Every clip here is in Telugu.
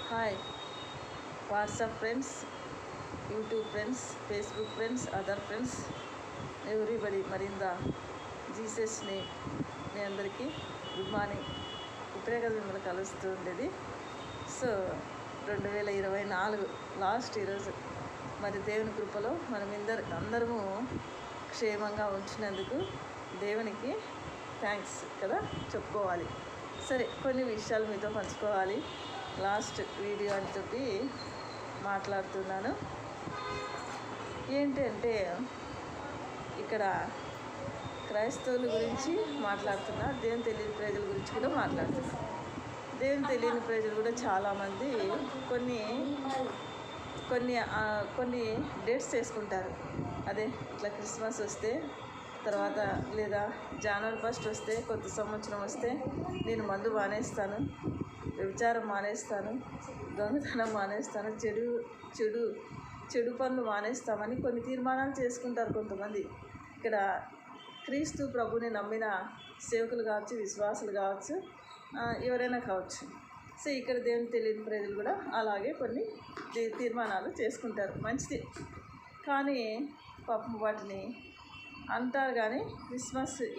Hi WhatsApp friends, YouTube friends, Facebook friends, other friends, everybody మరిందా జీసస్ నేమ్. మీ అందరికీ గుడ్ మార్నింగ్. ఇప్పుడే కదా మిమ్మల్ని కలుస్తూ ఉండేది. సో 2024 లాస్ట్ ఈరోజు. మరి దేవుని కృపలో అందరము క్షేమంగా ఉంచినందుకు దేవునికి థ్యాంక్స్ కదా చెప్పుకోవాలి. సరే, కొన్ని విషయాలు మీతో పంచుకోవాలి. లాస్ట్ వీడియో అని చెప్పి మాట్లాడుతున్నాను. ఏంటంటే ఇక్కడ క్రైస్తవుల గురించి మాట్లాడుతున్నా, దేవుని తెలియని ప్రజల గురించి కూడా మాట్లాడుతున్నా. దేవుని తెలియని ప్రజలు కూడా చాలామంది కొన్ని డేట్స్ చేసుకుంటారు. అదే ఇట్లా క్రిస్మస్ వస్తే, తర్వాత లేదా జనవరి 1 వస్తే, కొత్త సంవత్సరం వస్తే నేను మందు మానేస్తాను, వ్యభిచారం మానేస్తాను, దొంగతనం మానేస్తాను, చెడు పనులు మానేస్తామని కొన్ని తీర్మానాలు చేసుకుంటారు కొంతమంది. ఇక్కడ క్రీస్తు ప్రభుని నమ్మిన సేవకులు కావచ్చు, విశ్వాసులు కావచ్చు, ఎవరైనా కావచ్చు. సో ఇక్కడ దేవుని తెలియని ప్రజలు కూడా అలాగే కొన్ని తీర్మానాలు చేసుకుంటారు. మంచిది, కానీ పాపం వాటిని అంటారు. కానీ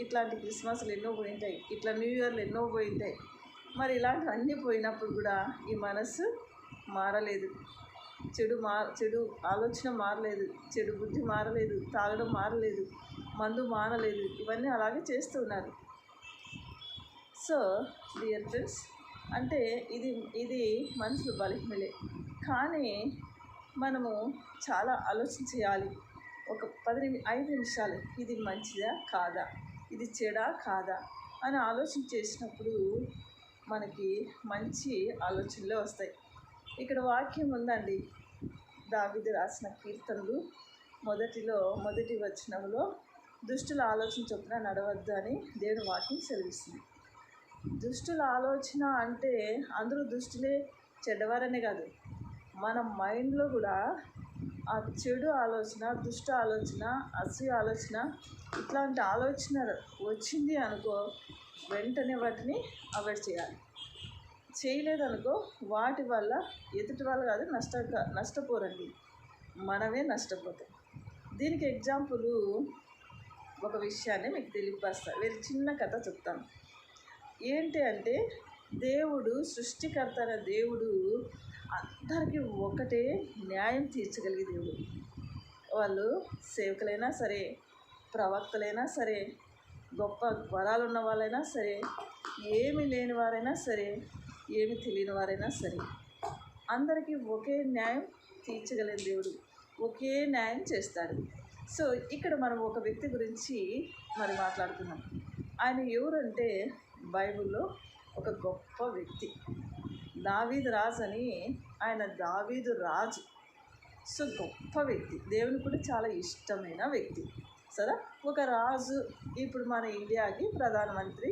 ఇట్లాంటి క్రిస్మస్లు ఎన్నో పోయింటాయి, ఇట్లా న్యూ ఇయర్లు ఎన్నో పోయింటాయి. మరి ఇలాంటివన్నీ పోయినప్పుడు కూడా ఈ మనస్సు మారలేదు, చెడు ఆలోచన మారలేదు, చెడు బుద్ధి మారలేదు, తాగడం మారలేదు, మందు మారలేదు, ఇవన్నీ అలాగే చేస్తూ ఉన్నారు. సో డియర్ ఫ్రెండ్స్, అంటే ఇది మనుషులు బలహీనలే, కానీ మనము చాలా ఆలోచన చేయాలి. ఒక 5 నిమిషాలు ఇది మంచిదా కాదా, ఇది చెడా కాదా అని ఆలోచన చేసినప్పుడు మనకి మంచి ఆలోచనలే వస్తాయి. ఇక్కడ వాక్యం ఉందండి, దావీదు రాసిన కీర్తనలు మొదటి వచనంలో దుష్టుల ఆలోచన చొప్పున నడవద్దు అని దేవుని వాక్యం సెలవిస్తుంది. దుష్టుల ఆలోచన అంటే అందరూ దుష్టులే, చెడ్డవారనే కాదు, మన మైండ్లో కూడా ఆ చెడు ఆలోచన, దుష్ట ఆలోచన, అసూయ ఆలోచన, ఇట్లాంటి ఆలోచన వచ్చింది అనుకో, వెంటనే వాటిని అవాయిడ్ చేయాలి. చేయలేదనుకో వాటి వల్ల ఎదుటి వాళ్ళు కాదు నష్టపోరండి, మనమే నష్టపోతాం. దీనికి ఎగ్జాంపుల్ ఒక విషయాన్ని మీకు తెలియపరుస్తాను. వేరే చిన్న కథ చెప్తాను. ఏంటి అంటే, దేవుడు సృష్టికర్త అయిన దేవుడు అందరికీ ఒకటే న్యాయం తీర్చగలిగే దేవుడు. వాళ్ళు సేవకులైనా సరే, ప్రవక్తలైనా సరే, గొప్ప వరాలు ఉన్న వాళ్ళైనా సరే, ఏమి లేని వారైనా సరే, ఏమి తెలియని వారైనా సరే, అందరికీ ఒకే న్యాయం తీర్చగలిగిన దేవుడు, ఒకే న్యాయం చేస్తాడు. సో ఇక్కడ మనం ఒక వ్యక్తి గురించి మరి మాట్లాడుతున్నాం. ఆయన ఎవరంటే, బైబిల్లో ఒక గొప్ప వ్యక్తి, దావీదు రాజు అని. ఆయన దావీదు రాజు. సో గొప్ప వ్యక్తి, దేవునికి కూడా చాలా ఇష్టమైన వ్యక్తి. సరే, ఒక రాజు ఇప్పుడు మన ఇండియాకి ప్రధానమంత్రి.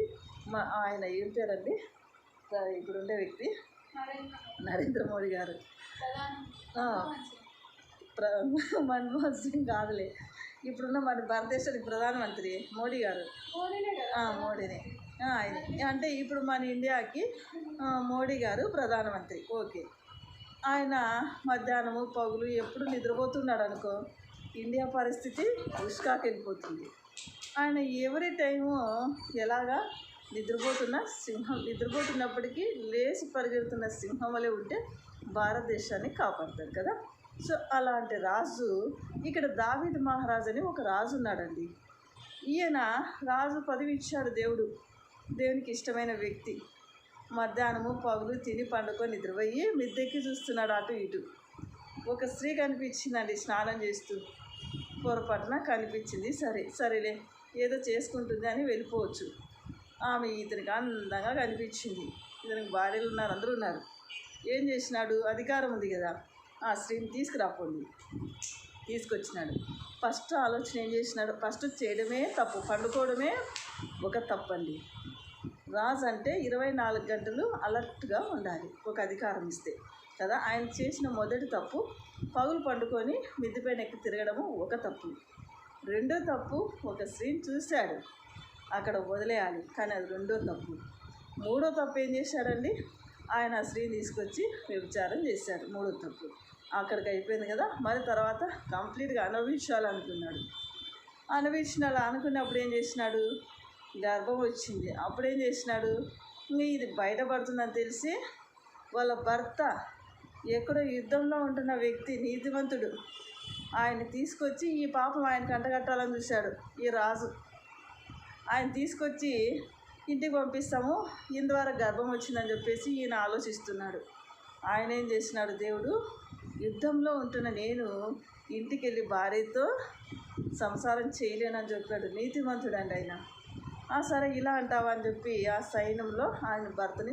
ఆయన ఏం పేరండి, ఇప్పుడు ఉండే వ్యక్తి నరేంద్ర మోడీ గారు. మన్మోహన్ సింగ్ కాదులే, ఇప్పుడున్న మన భారతదేశానికి ప్రధానమంత్రి మోడీ గారు. మోడీనే ఆయన. అంటే ఇప్పుడు మన ఇండియాకి మోడీ గారు ప్రధానమంత్రి. ఓకే, ఆయన మధ్యాహ్నము పగులు ఎప్పుడు నిద్రపోతున్నాడు అనుకో, ఇండియా పరిస్థితి ఉష్కాకి వెళ్ళిపోతుంది. ఆయన ఎవరి టైము ఎలాగా నిద్రపోతున్నప్పటికీ లేచి పరిగెడుతున్న సింహం వలె ఉంటే భారతదేశాన్ని కాపాడుతాడు కదా. సో అలాంటి రాజు ఇక్కడ దావీదు మహారాజు అని ఒక రాజు ఉన్నాడండి. ఈయన రాజు పదవి ఇచ్చాడు దేవుడు, దేవునికి ఇష్టమైన వ్యక్తి. మధ్యాహ్నము పగులు తిని పండుకొని నిద్రపోయి మిద్దెక్కి చూస్తున్నాడు అటు ఇటు. ఒక స్త్రీ కనిపించిందండి స్నానం చేస్తూ, పొరపాటున కనిపించింది. సరేలే ఏదో చేసుకుంటుంది అని వెళ్ళిపోవచ్చు. ఆమె ఇతనికి అందంగా కనిపించింది. ఇతనికి భార్యలు ఉన్నారు, అందరూ ఉన్నారు. ఏం చేసినాడు, అధికారం ఉంది కదా, ఆ స్త్రీని తీసుకొచ్చినాడు. ఫస్ట్ ఆలోచన ఏం చేసినాడు, ఫస్ట్ చేయడమే తప్పు, పండుకోవడమే ఒక తప్పండి. రాజు అంటే 24 గంటలు అలర్ట్గా ఉండాలి ఒక అధికారం ఇస్తే కదా. ఆయన చేసిన మొదటి తప్పు పగులు పండుకొని మిద్దెపైన ఎక్కి తిరగడము ఒక తప్పు. రెండో తప్పు, ఒక స్త్రీని చూశాడు, అక్కడ వదిలేయాలి, కానీ అది రెండో తప్పు. మూడో తప్పు ఏం చేశాడండి, ఆయన ఆ స్త్రీని తీసుకొచ్చి వ్యభిచారం చేశాడు. మూడో తప్పు అక్కడికి అయిపోయింది కదా. మరి తర్వాత కంప్లీట్గా అనుభవించాలనుకున్నాడు. అనుకున్నప్పుడు ఏం చేసినాడు, గర్భం వచ్చింది. అప్పుడేం చేసినాడు, ఇది బయటపడుతుందని తెలిసి వాళ్ళ భర్త ఎక్కడో యుద్ధంలో ఉంటున్న వ్యక్తి, నీతివంతుడు, ఆయన తీసుకొచ్చి ఈ పాపం ఆయన కంటగట్టాలని చూశాడు. ఈ రాజు ఆయన తీసుకొచ్చి ఇంటికి పంపిస్తాము, ఈయన ద్వారా గర్భం వచ్చిందని చెప్పేసి ఈయన ఆలోచిస్తున్నాడు. ఆయన ఏం చేసినాడు, దేవుడు యుద్ధంలో ఉంటున్న నేను ఇంటికి వెళ్ళి భార్యతో సంసారం చేయలేనని చెప్పాడు. నీతిమంతుడు అండి ఆయన. సరే ఇలా అంటావా అని చెప్పి ఆ సైన్యంలో ఆయన భర్తని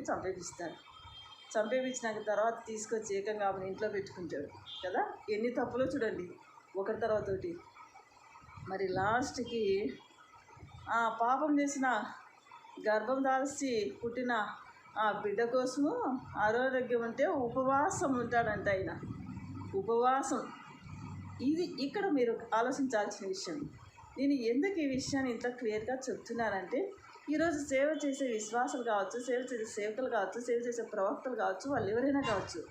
చంపేపించినాక తర్వాత తీసుకొచ్చి ఏకంగా ఆమెను ఇంట్లో పెట్టుకుంటాడు కదా. ఎన్ని తప్పులో చూడండి, ఒకటి తర్వాత ఒకటి. మరి లాస్ట్కి పాపం చేసిన గర్భం దాల్చి పుట్టిన ఆ బిడ్డ కోసము ఆరోగ్యం ఉంటే ఉపవాసం ఉంటాడంట ఆయన. ఉపవాసం ఇది ఇక్కడ మీరు ఆలోచించాల్సిన విషయం. నేను ఎందుకు ఈ విషయాన్ని ఇంత క్లియర్గా చెప్తున్నానంటే, ఈరోజు సేవ చేసే విశ్వాసాలు కావచ్చు, సేవ చేసే సేవకులు కావచ్చు, సేవ చేసే ప్రవక్తలు కావచ్చు, వాళ్ళు ఎవరైనా కావచ్చు,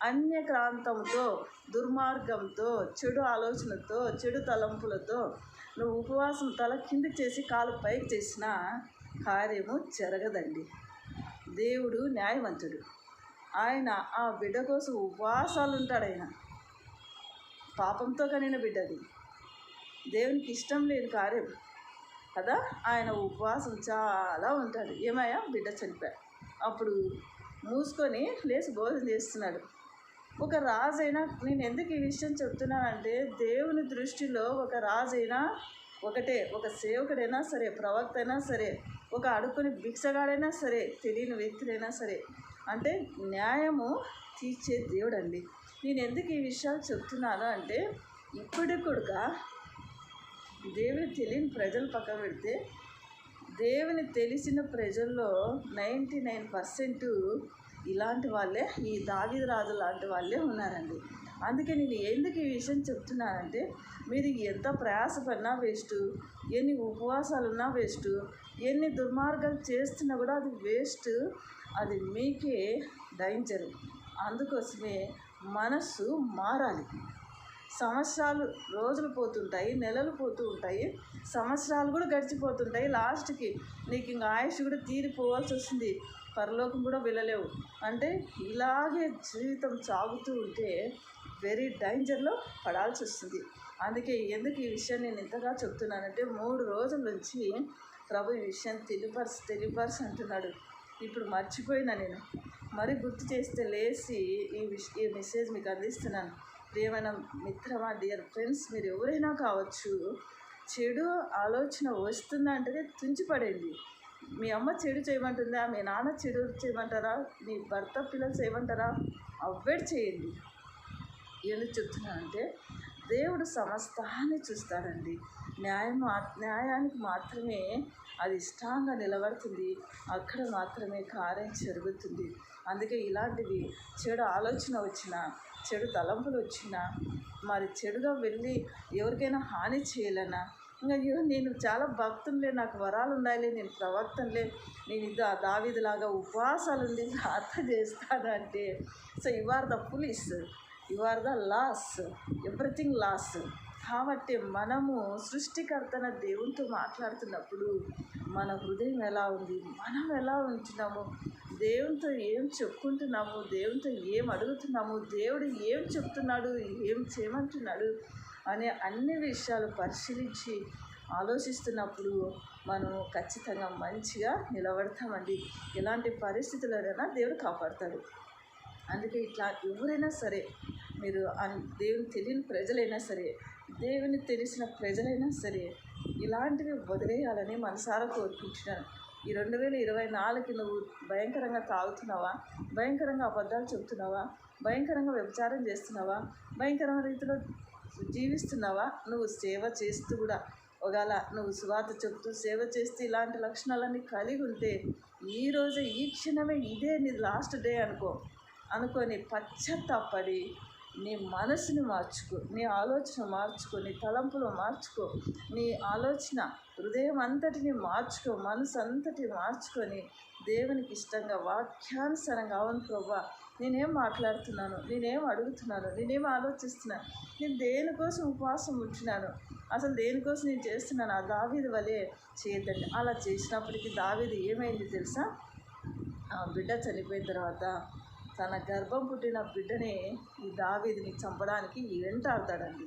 అన్యక్రాంతంతో, దుర్మార్గంతో, చెడు ఆలోచనతో, చెడు తలంపులతో నువ్వు ఉపవాసం తల కిందకి చేసి కాలు పైకి చేసిన కార్యము జరగదండి. దేవుడు న్యాయవంతుడు. ఆయన ఆ బిడ్డ కోసం ఉపవాసాలు ఉంటాడు. ఆయన పాపంతో కనిన బిడ్డది, దేవునికి ఇష్టం లేని కార్యం కదా. ఆయన ఉపవాసం చాలా ఉంటాడు. ఏమయ్యా బిడ్డ చనిపోయా, అప్పుడు మూసుకొని లేచి భోజనం చేస్తున్నాడు. ఒక రాజైనా, నేను ఎందుకు ఈ విషయం చెప్తున్నానంటే, దేవుని దృష్టిలో ఒక రాజైనా ఒకటే, ఒక సేవకుడైనా సరే, ప్రవక్త అయినా సరే, ఒక అడుక్కుని భిక్షగాడైనా సరే, తెలియని వ్యక్తులైనా సరే, అంటే న్యాయము తీర్చే దేవుడు అండి. నేను ఎందుకు ఈ విషయాలు చెప్తున్నాను అంటే, ఇప్పటికూడగా దేవుని తెలియని ప్రజలు పక్కన పెడితే, దేవుని తెలిసిన ప్రజల్లో 99% ఇలాంటి వాళ్ళే, ఈ దావీదు రాజు లాంటి వాళ్ళే ఉన్నారండి. అందుకే నేను ఎందుకు ఈ విషయం చెప్తున్నానంటే, మీరు ఎంత ప్రయాసపడినా వేస్ట్, ఎన్ని ఉపవాసాలు ఉన్నా వేస్ట్, ఎన్ని దుర్మార్గాలు చేస్తున్నా కూడా అది వేస్ట్, అది మీకే డేంజర్. అందుకోసమే మనస్సు మారాలి. సంవత్సరాలు, రోజులు పోతుంటాయి, నెలలు పోతూ ఉంటాయి, సంవత్సరాలు కూడా గడిచిపోతుంటాయి. లాస్ట్కి నీకు ఇంకా ఆయుష్ కూడా తీరిపోవాల్సి వస్తుంది, పరలోకం కూడా వెళ్ళలేవు. అంటే ఇలాగే జీవితం సాగుతూ ఉంటే వెరీ డేంజర్లో పడాల్సి వస్తుంది. అందుకే ఎందుకు ఈ విషయం నేను ఇంతగా చెప్తున్నానంటే, 3 రోజుల నుంచి ప్రభు ఈ విషయం తెలియపర్స్ అంటున్నాడు. ఇప్పుడు మర్చిపోయినా నేను, మరి గుర్తు చేస్తే లేచి ఈ మెసేజ్ మీకు అందిస్తున్నాను. ప్రియమైన మిత్రమా, డియర్ ఫ్రెండ్స్, మీరు ఎవరైనా కావచ్చు, చెడు ఆలోచన వస్తుందంటే తుంచిపడేయండి. మీ అమ్మ చెడు చేయమంటుందా, మీ నాన్న చెడు చేయమంటారా, మీ భర్త పిల్లలు చేయమంటారా, అవాయిడ్ చేయండి. ఎందుకు చెప్తున్నానంటే, దేవుడు సమస్తాన్ని చూస్తాడండి. న్యాయానికి మాత్రమే అది ఇష్టంగా నిలబడుతుంది, అక్కడ మాత్రమే కార్యం జరుగుతుంది. అందుకే ఇలాంటివి చెడు ఆలోచన వచ్చినా, చెడు తలంపులు వచ్చినా, మరి చెడుగా వెళ్ళి ఎవరికైనా హాని చేయాలన్నా, ఇంకా నేను చాలా భక్తులే, నాకు వరాలు ఉండాలి, నేను ప్రవక్తలే, నేను ఇది దావీదులాగా ఉపవాసాలు ఉండి ప్రార్థన చేస్తాను అంటే, so you are the police, you are the laws, everything laws. కాబట్టి మనము సృష్టికర్తన దేవునితో మాట్లాడుతున్నప్పుడు మన హృదయం ఎలా ఉంది, మనం ఎలా ఉంటున్నాము, దేవునితో ఏం చెప్పుకుంటున్నాము, దేవునితో ఏం అడుగుతున్నాము, దేవుడు ఏం చెప్తున్నాడు, ఏం చేయమంటున్నాడు అనే అన్ని విషయాలు పరిశీలించి ఆలోచిస్తున్నప్పుడు మనం ఖచ్చితంగా మంచిగా నిలబడతామండి. ఎలాంటి పరిస్థితులైనా దేవుడు కాపాడతాడు. అందుకే ఇట్లా ఎవరైనా సరే, మీరు దేవుని తెలియని ప్రజలైనా సరే, దేవుని తెలిసిన ప్రజలైనా సరే, ఇలాంటివి వదిలేయాలని మనసారా కోరుకుంటున్నాను. ఈ 2024కి నువ్వు భయంకరంగా తాగుతున్నావా, భయంకరంగా అబద్ధాలు చెబుతున్నావా, భయంకరంగా వ్యభిచారం చేస్తున్నావా, భయంకరమైన రీతిలో జీవిస్తున్నావా, నువ్వు సేవ చేస్తూ కూడా, ఒకవేళ నువ్వు సువార్త చెప్తూ సేవ చేస్తూ ఇలాంటి లక్షణాలన్నీ కలిగి ఉంటే, ఈరోజు ఈ క్షణమే ఇదే నీ లాస్ట్ డే అనుకొని పశ్చాత్తాపడి నీ మనసుని మార్చుకో, నీ ఆలోచన మార్చుకో, నీ తలంపులు మార్చుకో, నీ ఆలోచన హృదయం అంతటిని మార్చుకో, మనసు అంతటి మార్చుకొని దేవునికి ఇష్టంగా వాక్యానుసారంగా, అవును ప్రభా నేనేం మాట్లాడుతున్నాను, నేనేం అడుగుతున్నాను, నేనేం ఆలోచిస్తున్నాను, నేను దేనికోసం ఉపవాసం ఉంటున్నాను, అసలు దేనికోసం నేను చేస్తున్నాను, ఆ దావీదు వలె చేయొద్దండి. అలా చేసినప్పటికీ దావీదు ఏమైంది తెలుసా? ఆ బిడ్డ చనిపోయిన తర్వాత తన గర్భం పుట్టిన బిడ్డని ఈ దావీదుని చంపడానికి వెంటాడతాడండి.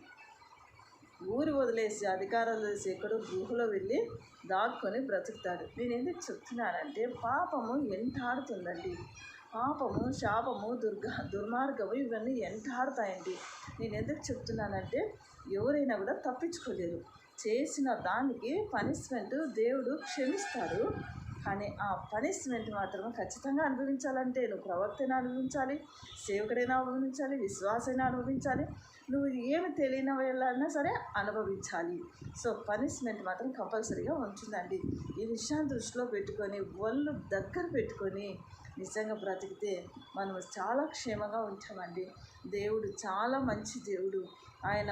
ఊరి వదిలేసి అధికారాలు వదిలేసి ఎక్కడో గుహలో వెళ్ళి దాక్కొని బ్రతుకుతాడు. నేను ఎందుకు చెప్తున్నానంటే పాపము వెంటాడుతుందండి. పాపము, శాపము, దుర్మార్గము ఇవన్నీ వెంటాడుతాయండి. నేను ఎందుకు చెప్తున్నానంటే ఎవరైనా కూడా తప్పించుకోలేరు. చేసిన దానికి పనిష్మెంట్ దేవుడు క్షమిస్తాడు. కానీ ఆ పనిష్మెంట్ మాత్రం ఖచ్చితంగా అనుభవించాలంటే నువ్వు ప్రవక్తైనా అనుభవించాలి, సేవకుడైనా అనుభవించాలి, విశ్వాసైనా అనుభవించాలి, నువ్వు ఏమి తెలియని వెళ్ళాలన్నా సరే అనుభవించాలి. సో పనిష్మెంట్ మాత్రం కంపల్సరీగా ఉంటుందండి. ఈ విషయాన్ని దృష్టిలో పెట్టుకొని ఒళ్ళు దగ్గర పెట్టుకొని నిజంగా బ్రతికితే మనం చాలా క్షేమంగా ఉంటామండి. దేవుడు చాలా మంచి దేవుడు. ఆయన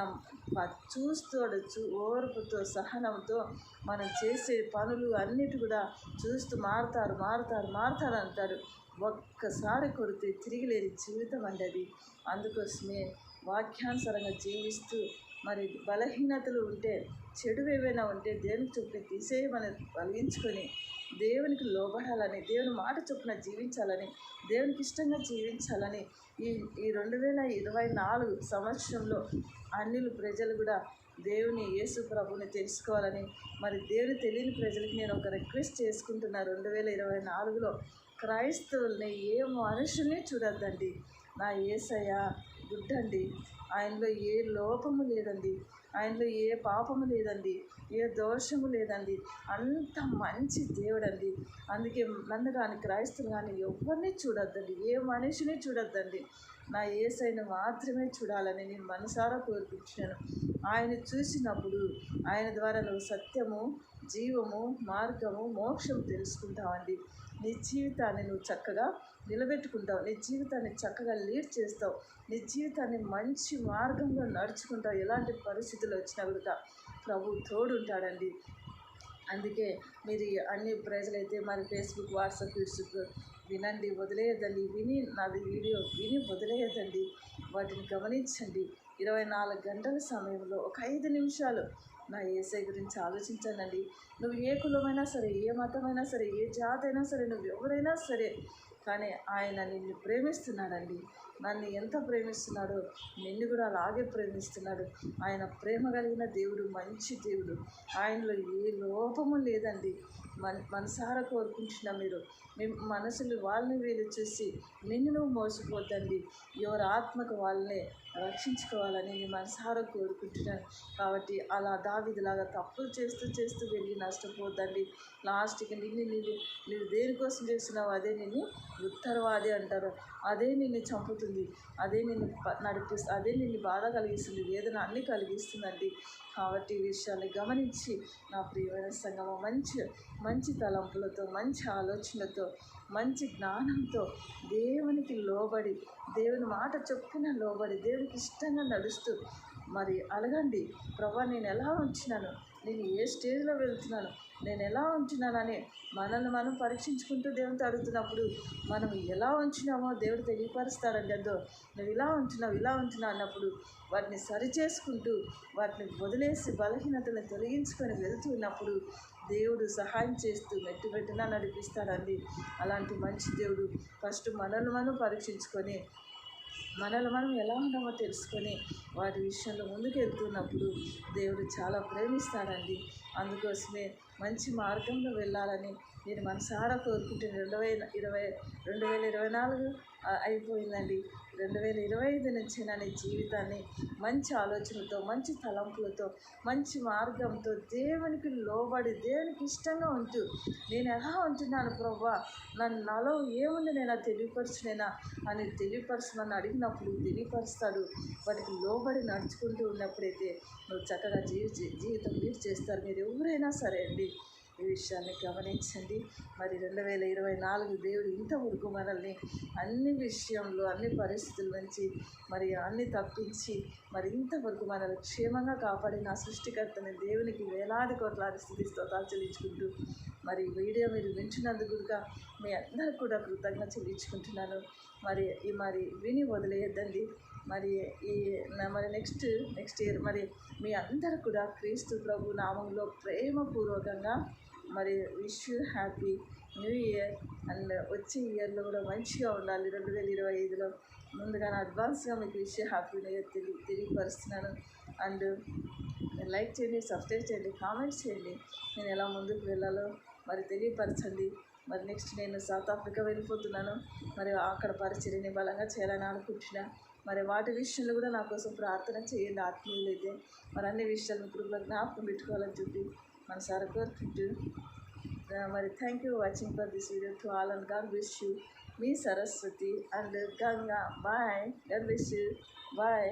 చూస్తాడు, ఓర్పుతో సహనంతో మనం చేసే పనులు అన్నిటి కూడా చూస్తూ మారుతారు అంటాడు. ఒక్కసారి కొడితే తిరిగి లేని జీవితం అండి అది. అందుకోసమే వాక్యానుసారంగా జీవిస్తూ మరి బలహీనతలు ఉంటే, చెడు ఏవైనా ఉంటే దేవుని చొప్పున తీసేయమని కలిగించుకొని దేవునికి లోబడాలని, దేవుని మాట చొప్పున జీవించాలని, దేవునికి ఇష్టంగా జీవించాలని ఈ 2024 సంవత్సరంలో అన్యులు ప్రజలు కూడా దేవుని యేసు ప్రభుని తెలుసుకోవాలని, మరి దేవుని తెలియని ప్రజలకి నేను ఒక రిక్వెస్ట్ చేసుకుంటున్నా. 2024లో క్రైస్తవుల్ని ఏ మనుషుల్ని చూడొద్దండి. నా యేసయ్య గుడ్డండి, ఆయనలో ఏ లోపము లేదండి, ఆయనలో ఏ పాపము లేదండి, ఏ దోషము లేదండి, అంత మంచి దేవుడండి. అందుకే నన్ను కానీ క్రైస్తవులు కానీ ఎవరిని చూడొద్దండి, ఏ మనిషిని చూడొద్దండి. నా యేసయ్యను మాత్రమే చూడాలని నేను మనసారా కోరుకుంటున్నాను. ఆయన చూసినప్పుడు ఆయన ద్వారా నువ్వు సత్యము, జీవము, మార్గము, మోక్షం తెలుసుకుంటావండి. నీ జీవితాన్ని నువ్వు చక్కగా నిలబెట్టుకుంటావు, నీ జీవితాన్ని చక్కగా లీడ్ చేస్తావు, నీ జీవితాన్ని మంచి మార్గంలో నడుచుకుంటావు. ఎలాంటి పరిస్థితులు వచ్చినా కూడా ప్రభు తోడుంటాడండి. అందుకే మీరు అన్ని ప్రజలైతే మరి ఫేస్బుక్, వాట్సాప్, యూట్యూబ్ వినండి, వదిలేయద్దండి. నాది వీడియో విని వదిలేయద్దండి. వాటిని గమనించండి. 24 గంటల సమయంలో ఒక 5 నిమిషాలు నా యేసయ్య గురించి ఆలోచించానండి. నువ్వు ఏ కులమైనా సరే, ఏ మతమైనా సరే, ఏ జాతి అయినా సరే, నువ్వు ఎవరైనా సరే, కానీ ఆయన నిన్ను ప్రేమిస్తున్నాడండి. నన్ను ఎంత ప్రేమిస్తున్నాడో నిన్ను కూడా అలాగే ప్రేమిస్తున్నాడు. ఆయన ప్రేమ కలిగిన దేవుడు, మంచి దేవుడు. ఆయనలో ఏ లోపము లేదండి. మనసారా కోరుకుంటున్నా మీరు మీ మనసులు వాళ్ళని వీళ్ళు చూసి నిన్ను నువ్వు మోసపోద్దండి. ఎవరి ఆత్మకు వాళ్ళనే రక్షించుకోవాలని నేను మనసారా కోరుకుంటున్నాను. కాబట్టి అలా దావీదులాగా తప్పులు చేస్తూ వెళ్ళి నష్టపోద్దండి. లాస్ట్కి నువ్వు దేనికోసం చేస్తున్నావు అదే నిన్ను ఉత్తరవాది అంటారు. అదే నిన్ను చంపుతుంది, అదే నిన్ను నడిపిస్తుంది, అదే నిన్ను బాధ కలిగిస్తుంది, వేదన అన్నీ కలిగిస్తుందండి. కాబట్టి ఈ విషయాన్ని గమనించి నా ప్రియమైన సంగమం మంచి తలంపులతో, మంచి ఆలోచనలతో, మంచి జ్ఞానంతో దేవునికి లోబడి, దేవుని మాట చొప్పున లోబడి, దేవునికి ఇష్టంగా నడుస్తూ మరి అడగండి. ప్రభా నేను ఎలా ఉంచినాను, నేను ఏ స్టేజ్లో వెళ్తున్నాను, నేను ఎలా ఉంటున్నానని మనల్ని మనం పరీక్షించుకుంటూ దేవునితో అడుగుతున్నప్పుడు మనం ఎలా ఉంచినామో దేవుడు తెలియపరుస్తాడండి. అదో నువ్వు ఇలా ఉంటున్నావు అన్నప్పుడు వాటిని సరిచేసుకుంటూ వాటిని వదిలేసి బలహీనతలను తొలగించుకొని వెళ్తూ ఉన్నప్పుడు దేవుడు సహాయం చేస్తూ మెట్టున నడిపిస్తాడండి. అలాంటి మంచి దేవుడు ఫస్ట్ మనల్ని మనం పరీక్షించుకొని మనల్ని మనం ఎలా ఉన్నామో తెలుసుకొని వాటి విషయంలో ముందుకు వెళ్తున్నప్పుడు దేవుడు చాలా ప్రేమిస్తాడండి. అందుకోసమే మంచి మార్గంలో వెళ్ళాలని నేను మనసారా కోరుకుంటే 2024 అయిపోయిందండి. 2025 నుంచి నా జీవితాన్ని మంచి ఆలోచనలతో, మంచి తలంపులతో, మంచి మార్గంతో దేవునికి లోబడి, దేవునికి ఇష్టంగా ఉంటూ నేను ఎలా ఉంటున్నాను ప్రభా, నాలో ఏముంది నేను తెలియపరచునేనా అని తెలియపరచమని అడిగినప్పుడు తెలియపరుస్తాడు. వాటికి లోబడి నడుచుకుంటూ ఉన్నప్పుడైతే నువ్వు చక్కగా జీవితం లీడ్ చేస్తారు. మీరు ఎవరైనా సరే అండి. ఈ విషయాన్ని గమనించండి. మరి 2024 దేవుడు ఇంతవరకు మనల్ని అన్ని విషయంలో అన్ని పరిస్థితుల నుంచి మరి అన్ని తప్పించి మరి ఇంతవరకు మనల్ని క్షేమంగా కాపాడిన సృష్టికర్తని దేవునికి వేలాది కోట్లాది స్థుతి స్తోత్రాలు చెల్లించుకుంటూ మరి వీడియో మీరు వింటున్నందుకు మీ అందరూ కూడా కృతజ్ఞత చెల్లించుకుంటున్నాను. మరి విని వదిలేయద్దండి. మరి మరి నెక్స్ట్ ఇయర్ మరి మీ అందరూ కూడా క్రీస్తు ప్రభు నామంలో ప్రేమపూర్వకంగా మరి wish you happy new year. And వచ్చే ఇయర్లో కూడా మంచిగా ఉండాలి. 2025లో ముందుగా అడ్వాన్స్గా మీకు విష్ హ్యాపీ న్యూ ఇయర్ తెలియపరుస్తున్నాను. అండ్ లైక్ చేయండి, సబ్స్క్రైబ్ చేయండి, కామెంట్స్ చేయండి. నేను ఎలా ముందుకు వెళ్ళాలో మరి తెలియపరచండి. మరి నెక్స్ట్ నేను సౌత్ ఆఫ్రికా వెళ్ళిపోతున్నాను. మరి అక్కడ పరిచర్యని బలంగా చేయాలని అనుకుంటున్నా. మరి వాటి విషయంలో కూడా నా కోసం ప్రార్థన చేయండి. ఆత్మీయులైతే మరి అన్ని విషయాలు మీకు జ్ఞాపకం పెట్టుకోవాలని చెప్పి మనసారా కోరుకుంటూ మరి thank you watching for this video to all and God bless you. మీ Saraswati and Ganga. Bye. God bless you. Bye.